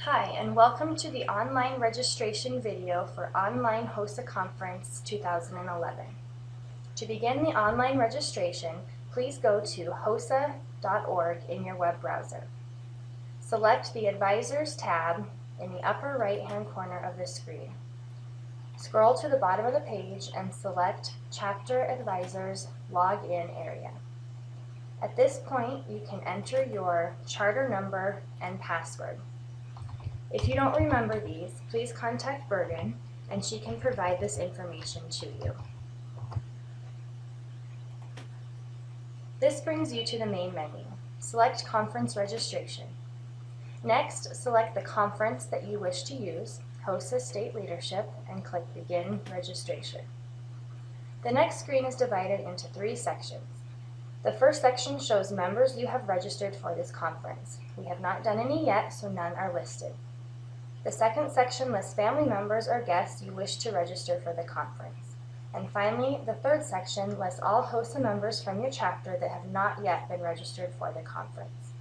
Hi, and welcome to the online registration video for Online HOSA Conference 2011. To begin the online registration, please go to hosa.org in your web browser. Select the Advisors tab in the upper right-hand corner of the screen. Scroll to the bottom of the page and select Chapter Advisors Login Area. At this point, you can enter your charter number and password. If you don't remember these, please contact Bergen and she can provide this information to you. This brings you to the main menu. Select Conference Registration. Next, select the conference that you wish to use, HOSA State Leadership, and click Begin Registration. The next screen is divided into 3 sections. The first section shows members you have registered for this conference. We have not done any yet, so none are listed. The second section lists family members or guests you wish to register for the conference. And finally, the third section lists all HOSA members from your chapter that have not yet been registered for the conference.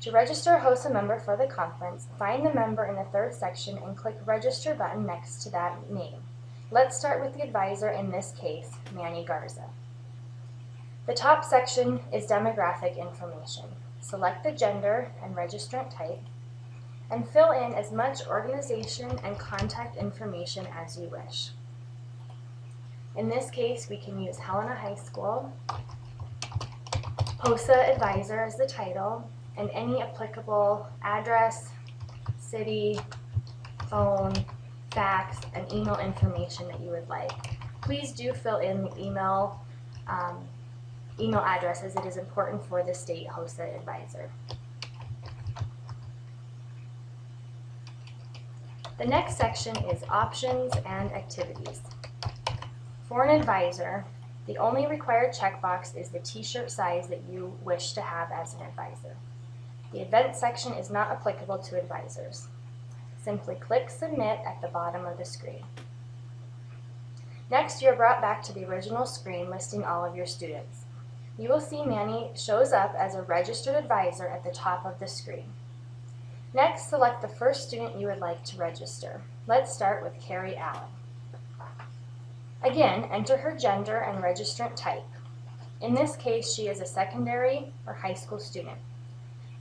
To register a HOSA member for the conference, find the member in the third section and click Register button next to that name. Let's start with the advisor, in this case, Manny Garza. The top section is demographic information. Select the gender and registrant type, and fill in as much organization and contact information as you wish. In this case, we can use Helena High School, HOSA Advisor as the title, and any applicable address, city, phone, fax, and email information that you would like. Please do fill in the email address, as it is important for the state HOSA advisor. The next section is Options and Activities. For an advisor, the only required checkbox is the t-shirt size that you wish to have as an advisor. The event section is not applicable to advisors. Simply click Submit at the bottom of the screen. Next, you're brought back to the original screen listing all of your students. You will see Manny shows up as a registered advisor at the top of the screen. Next, select the first student you would like to register. Let's start with Carrie Allen. Again, enter her gender and registrant type. In this case, she is a secondary or high school student.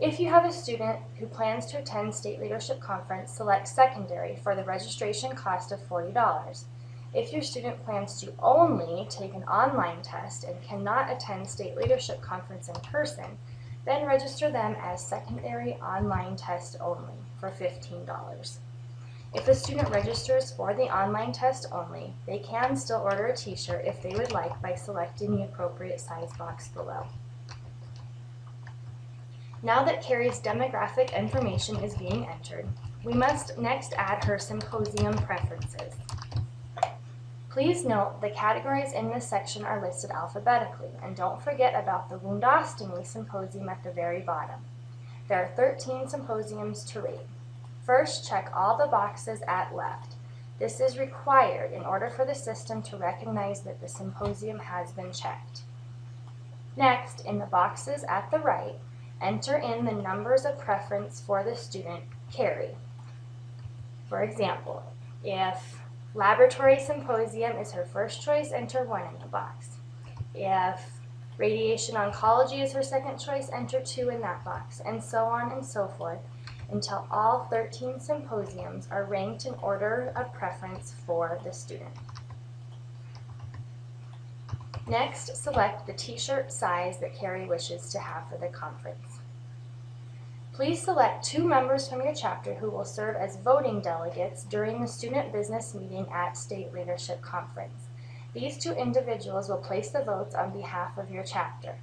If you have a student who plans to attend State Leadership Conference, select secondary for the registration cost of $40. If your student plans to only take an online test and cannot attend State Leadership Conference in person, then register them as secondary online test only for $15. If a student registers for the online test only, they can still order a t-shirt if they would like by selecting the appropriate size box below. Now that Carrie's demographic information is being entered, we must next add her symposium preferences. Please note the categories in this section are listed alphabetically, and don't forget about the Wundostomy Symposium at the very bottom. There are 13 symposiums to rate. First, check all the boxes at left. This is required in order for the system to recognize that the symposium has been checked. Next, in the boxes at the right, enter in the numbers of preference for the student, Carrie. For example, if Laboratory Symposium is her first choice, enter 1 in the box. If Radiation Oncology is her second choice, enter 2 in that box, and so on and so forth, until all 13 symposiums are ranked in order of preference for the student. Next, select the t-shirt size that Carrie wishes to have for the conference. Please select 2 members from your chapter who will serve as voting delegates during the student business meeting at State Leadership Conference. These 2 individuals will place the votes on behalf of your chapter.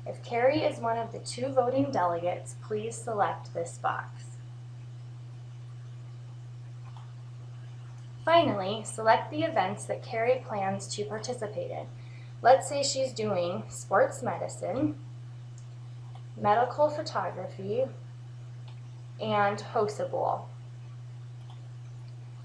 If Carrie is one of the 2 voting delegates, please select this box. Finally, select the events that Carrie plans to participate in. Let's say she's doing sports medicine, medical photography, and HOSA Bowl.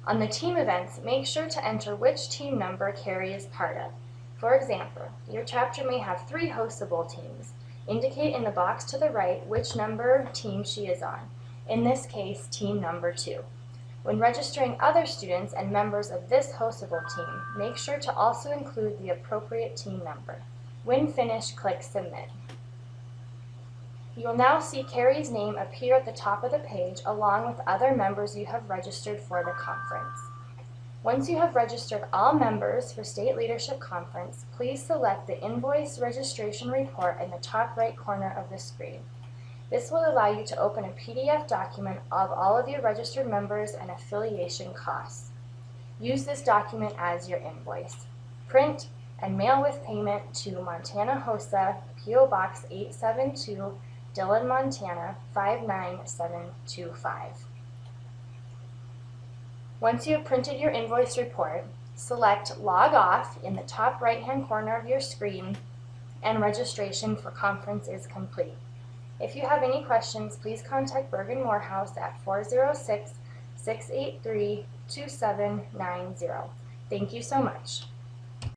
On the team events, make sure to enter which team number Carrie is part of. For example, your chapter may have 3 HOSA Bowl teams. Indicate in the box to the right which number team she is on. in this case, team number 2. When registering other students and members of this hostable team, make sure to also include the appropriate team number. When finished, click Submit. You will now see Carrie's name appear at the top of the page along with other members you have registered for the conference. Once you have registered all members for State Leadership Conference, please select the Invoice Registration Report in the top right corner of the screen. This will allow you to open a PDF document of all of your registered members and affiliation costs. Use this document as your invoice. Print and mail with payment to Montana HOSA, P.O. Box 872, Dillon, Montana 59725. Once you have printed your invoice report, select Log Off in the top right-hand corner of your screen and registration for conference is complete. If you have any questions, please contact Bergen Morehouse at 406-683-2790. Thank you so much.